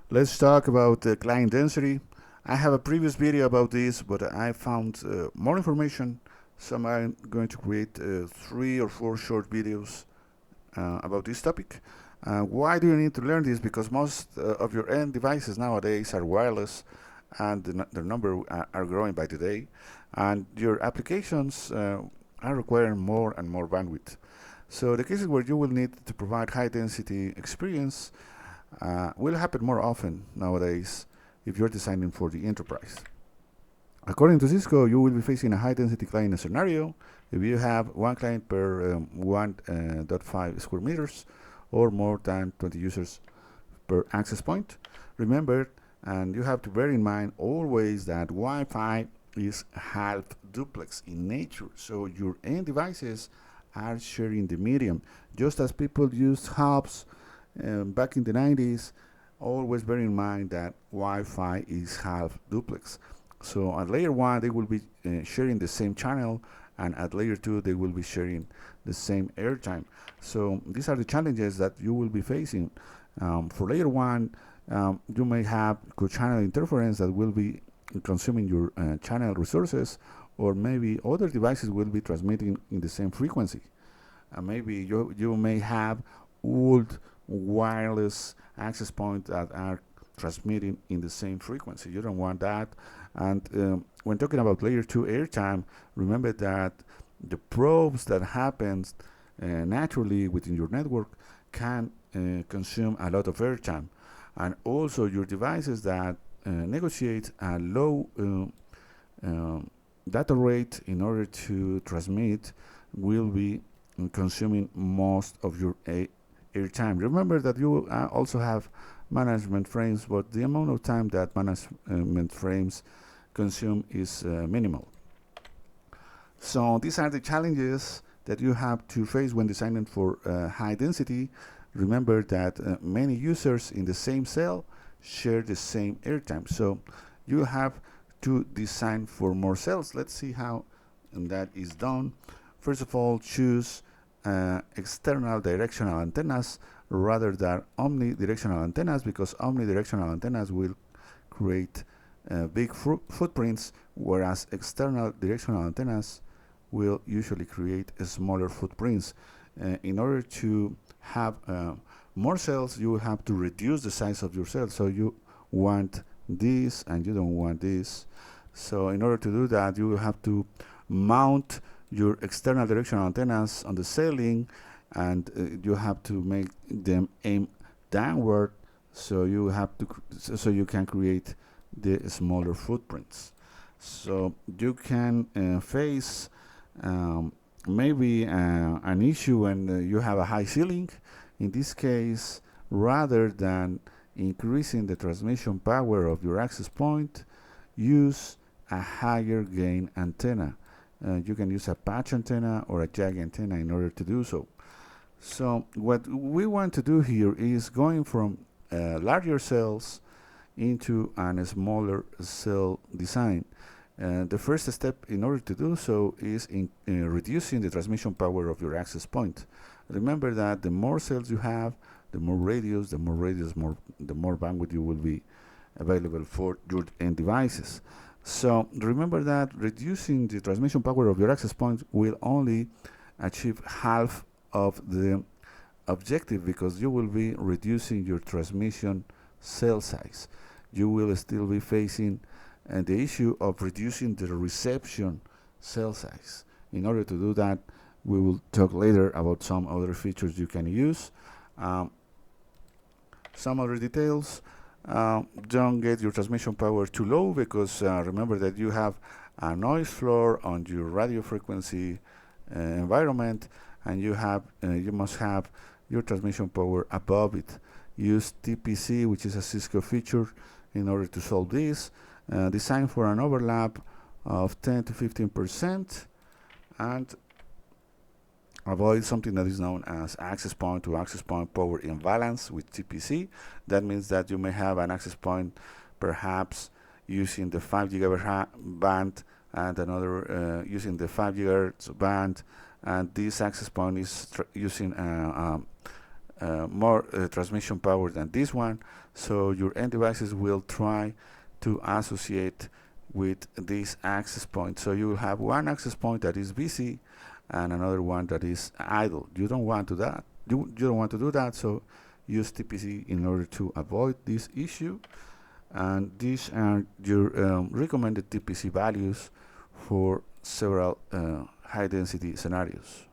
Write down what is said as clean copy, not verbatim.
Let's talk about client density. I have a previous video about this, but I found more information, so I'm going to create 3 or 4 short videos about this topic. Why do you need to learn this? Because most of your end devices nowadays are wireless, and the number are growing by the day, and your applications are requiring more and more bandwidth. So the cases where you will need to provide high density experience will happen more often nowadays if you're designing for the enterprise. According to Cisco, you will be facing a high density client scenario if you have one client per 1.5 square meters or more than 20 users per access point. Remember, and you have to bear in mind always that Wi-Fi is half duplex in nature, so your end devices are sharing the medium. Just as people used hubs back in the 90s, always bear in mind that Wi-Fi is half duplex. So at layer 1 they will be sharing the same channel, and at layer 2 they will be sharing the same airtime. So these are the challenges that you will be facing. For layer 1, you may have co-channel interference that will be consuming your channel resources, or maybe other devices will be transmitting in the same frequency. Maybe you may have old wireless access points that are transmitting in the same frequency. You don't want that. And when talking about layer 2 airtime, remember that the probes that happens naturally within your network can consume a lot of airtime. And also your devices that negotiate a low data rate in order to transmit will be consuming most of your airtime. Remember that you also have management frames, but the amount of time that management frames consume is minimal. So these are the challenges that you have to face when designing for high density. Remember that many users in the same cell share the same airtime, so you have to design for more cells. Let's see how that is done. First of all, choose external directional antennas rather than omnidirectional antennas, because omnidirectional antennas will create big footprints, whereas external directional antennas will usually create smaller footprints. In order to have more cells, you have to reduce the size of your cells. So you want this and you don't want this. So in order to do that, you have to mount your external directional antennas on the ceiling, and you have to make them aim downward, so you have to so you can create the smaller footprints. So you can face maybe an issue when you have a high ceiling. In this case, rather than increasing the transmission power of your access point, use a higher gain antenna. You can use a patch antenna or a jag antenna in order to do so. So what we want to do here is going from larger cells into a smaller cell design. The first step in order to do so is in reducing the transmission power of your access point. Remember that the more cells you have, the more radius, the more bandwidth you will be available for your end devices. So remember that reducing the transmission power of your access point will only achieve half of the objective, because you will be reducing your transmission cell size. You will still be facing the issue of reducing the reception cell size. In order to do that, we will talk later about some other features you can use. Some other details. Don't get your transmission power too low, because remember that you have a noise floor on your radio frequency environment, and you must have your transmission power above it. Use TPC, which is a Cisco feature, in order to solve this. Design for an overlap of 10 to 15%, and avoid something that is known as access point to access point power imbalance with TPC. That means that you may have an access point perhaps using the 5 GHz band, and another using the 5 GHz band, and this access point is using more transmission power than this one, so your end devices will try to associate with this access point. So you will have one access point that is busy and another one that is idle. You don't want to that. You don't want to do that, so use TPC in order to avoid this issue. And these are your recommended TPC values for several high density scenarios.